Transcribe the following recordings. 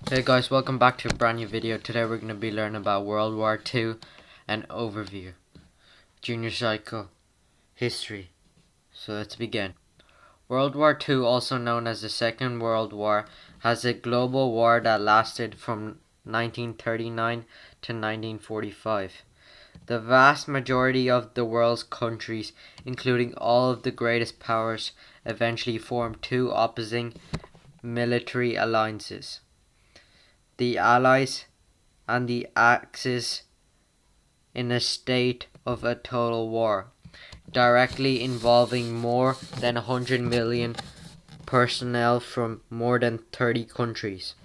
Hey guys, welcome back to a brand new video. Today we're going to be learning about World War II and overview, junior cycle, history. So let's begin. World War II, also known as the Second World War, has a global war that lasted from 1939 to 1945. The vast majority of the world's countries, including all of the greatest powers, eventually formed two opposing military alliances: the Allies and the Axis, in a state of a total war, directly involving more than 100 million personnel from more than 30 countries.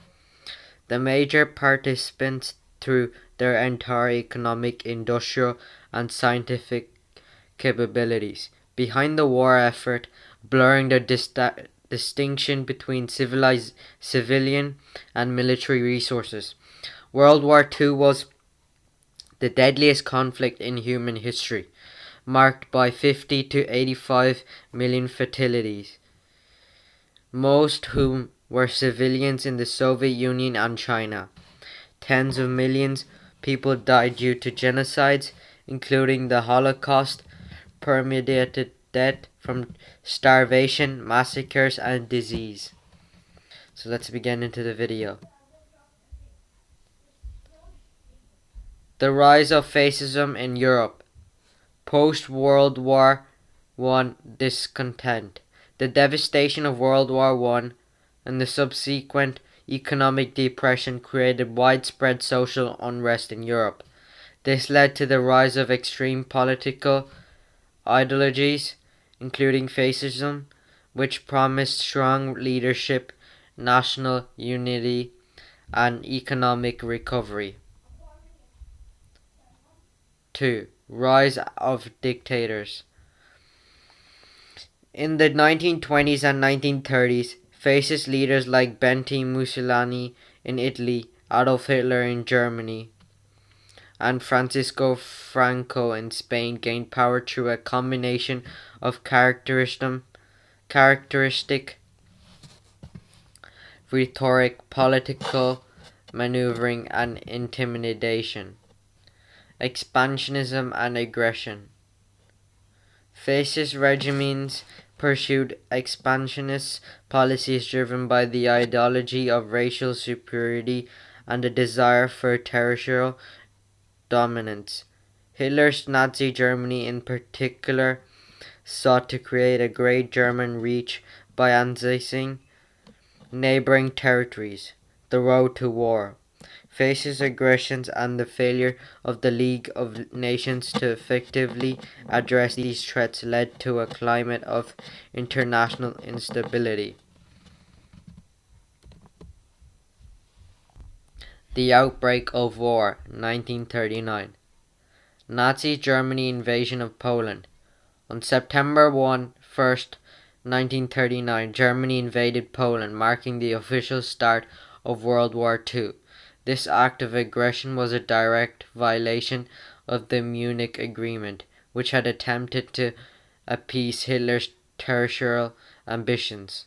The major participants through their entire economic, industrial, and scientific capabilities behind the war effort, blurring the distinction between civilian and military resources. World War II was the deadliest conflict in human history, marked by 50 to 85 million fatalities, most whom were civilians in the Soviet Union and China. Tens of millions of people died due to genocides, including the Holocaust, permeated death from starvation, massacres, and disease. So let's begin into the video. The rise of fascism in Europe. Post-World War I discontent. The devastation of World War I and the subsequent economic depression created widespread social unrest in Europe. This led to the rise of extreme political ideologies, including fascism, which promised strong leadership, national unity, and economic recovery. 2. Rise of dictators. In the 1920s and 1930s, fascist leaders like Benito Mussolini in Italy, Adolf Hitler in Germany, and Francisco Franco in Spain gained power through a combination of characteristic rhetoric, political maneuvering, and intimidation. Expansionism and aggression. Fascist regimes pursued expansionist policies driven by the ideology of racial superiority and a desire for territorial dominance. Hitler's Nazi Germany, in particular, sought to create a Great German Reich by annexing neighboring territories. The road to war. Fascist aggressions and the failure of the League of Nations to effectively address these threats led to a climate of international instability. The outbreak of war, 1939. Nazi Germany invasion of Poland. On September 1st, 1939, Germany invaded Poland, marking the official start of World War II. This act of aggression was a direct violation of the Munich Agreement, which had attempted to appease Hitler's territorial ambitions.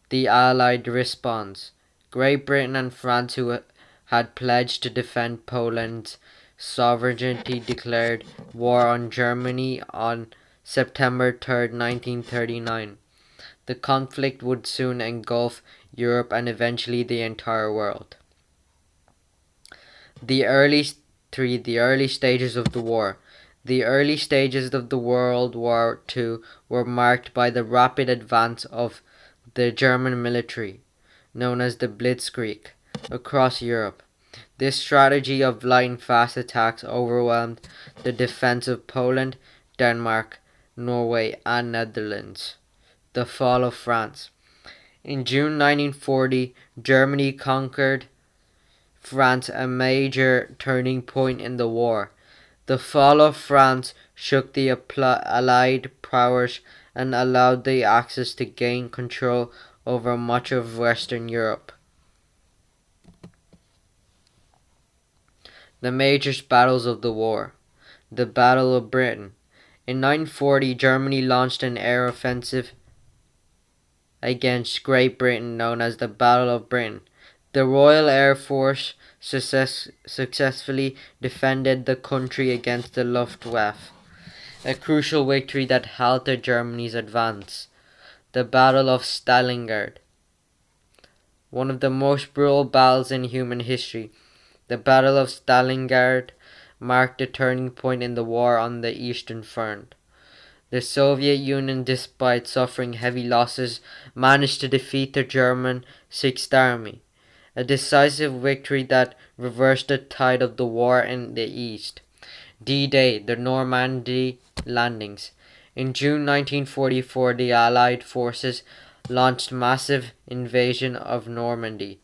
The Allied response. Great Britain and France, who had pledged to defend Poland's sovereignty, declared war on Germany on September 3rd, 1939. The conflict would soon engulf Europe and eventually the entire world. The early stages of the war. The early stages of the World War II were marked by the rapid advance of the German military, known as the Blitzkrieg, across Europe. This strategy of lightning-fast attacks overwhelmed the defense of Poland, Denmark, Norway, and Netherlands. The fall of France. In June 1940, Germany conquered France, a major turning point in the war. The fall of France shook the Allied powers and allowed the Axis to gain control over much of Western Europe. The major battles of the war. The Battle of Britain. In 1940, Germany launched an air offensive against Great Britain known as the Battle of Britain. The Royal Air Force successfully defended the country against the Luftwaffe, a crucial victory that halted Germany's advance. The Battle of Stalingrad, one of the most brutal battles in human history. The Battle of Stalingrad marked a turning point in the war on the Eastern Front. The Soviet Union, despite suffering heavy losses, managed to defeat the German Sixth Army, a decisive victory that reversed the tide of the war in the East. D-Day, the Normandy landings. In June 1944, the Allied forces launched massive invasion of Normandy,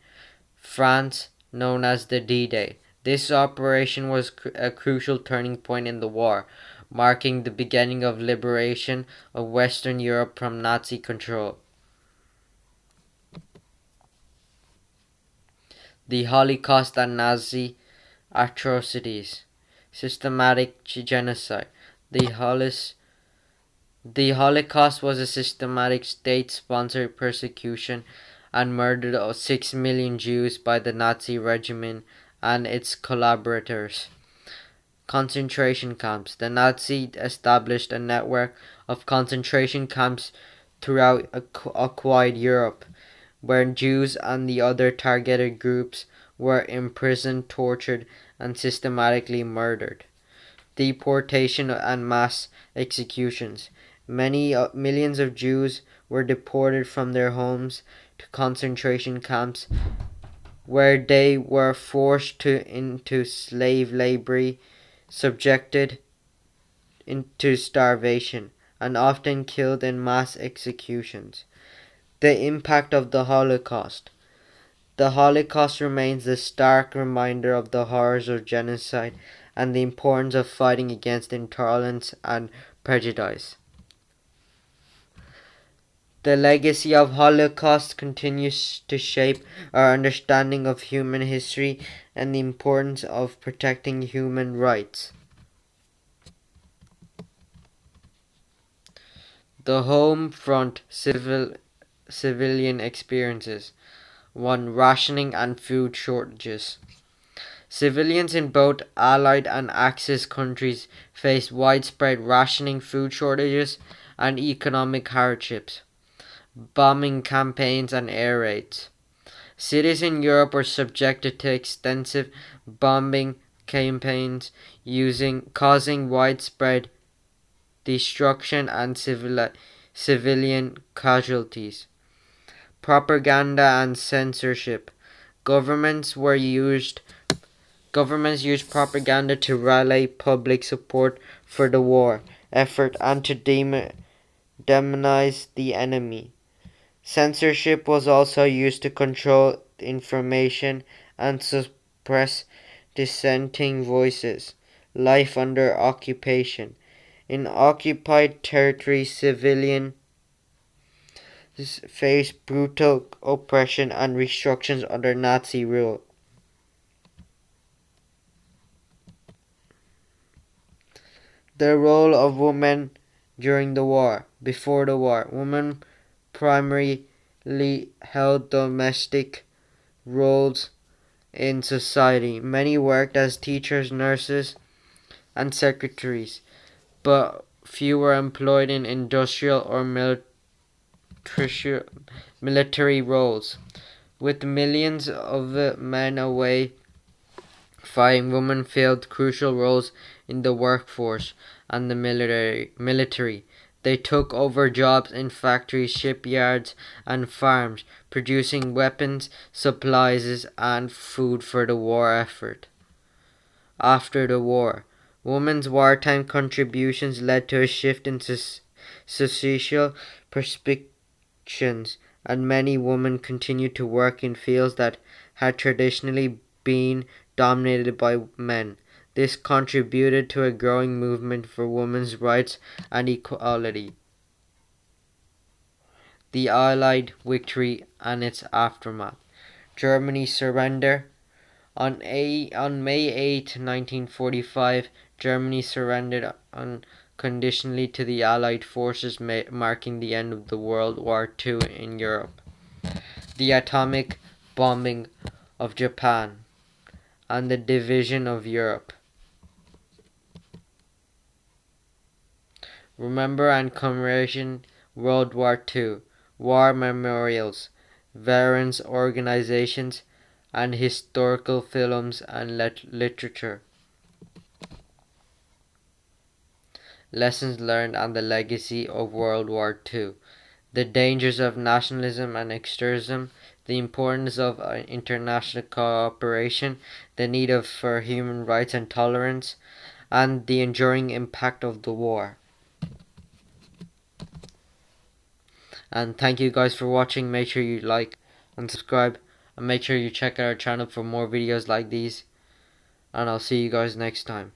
France, known as the D-Day. This operation was a crucial turning point in the war, marking the beginning of liberation of Western Europe from Nazi control. The Holocaust and Nazi atrocities. Systematic genocide. The Holocaust was a systematic state-sponsored persecution and murder of 6 million Jews by the Nazi regime and its collaborators. Concentration camps. The Nazis established a network of concentration camps throughout occupied Europe, where Jews and the other targeted groups were imprisoned, tortured, and systematically murdered. Deportation and mass executions. Millions of Jews were deported from their homes to concentration camps, where they were forced into slave labor, subjected into starvation, and often killed in mass executions. The impact of the Holocaust. The Holocaust remains a stark reminder of the horrors of genocide and the importance of fighting against intolerance and prejudice. The legacy of Holocaust continues to shape our understanding of human history and the importance of protecting human rights. The home front civilian experiences. 1. Rationing and food shortages. Civilians in both Allied and Axis countries faced widespread rationing, food shortages, and economic hardships. Bombing campaigns and air raids. Cities in Europe were subjected to extensive bombing campaigns causing widespread destruction and civilian casualties. Propaganda and censorship. Governments used propaganda to rally public support for the war effort and to demonize the enemy. Censorship was also used to control information and suppress dissenting voices. Life under occupation. In occupied territory, civilians faced brutal oppression and restrictions under Nazi rule. The role of women during the war. Before the war, women primarily held domestic roles in society. Many worked as teachers, nurses, and secretaries, but few were employed in industrial or military roles. With millions of men away fighting, women filled crucial roles in the workforce and the military. They took over jobs in factories, shipyards, and farms, producing weapons, supplies, and food for the war effort. After the war, women's wartime contributions led to a shift in social perceptions, and many women continued to work in fields that had traditionally been dominated by men. This contributed to a growing movement for women's rights and equality. The Allied victory and its aftermath. Germany's surrender. On May 8, 1945, Germany surrendered unconditionally to the Allied forces, marking the end of the World War II in Europe. The atomic bombing of Japan and the division of Europe. Remember and Commemoration World War II, war memorials, veterans organizations, and historical films and literature. Lessons learned and the legacy of World War II. The dangers of nationalism and extremism, the importance of international cooperation, the need for human rights and tolerance, and the enduring impact of the war. And thank you guys for watching. Make sure you like and subscribe, and make sure you check out our channel for more videos like these, and I'll see you guys next time.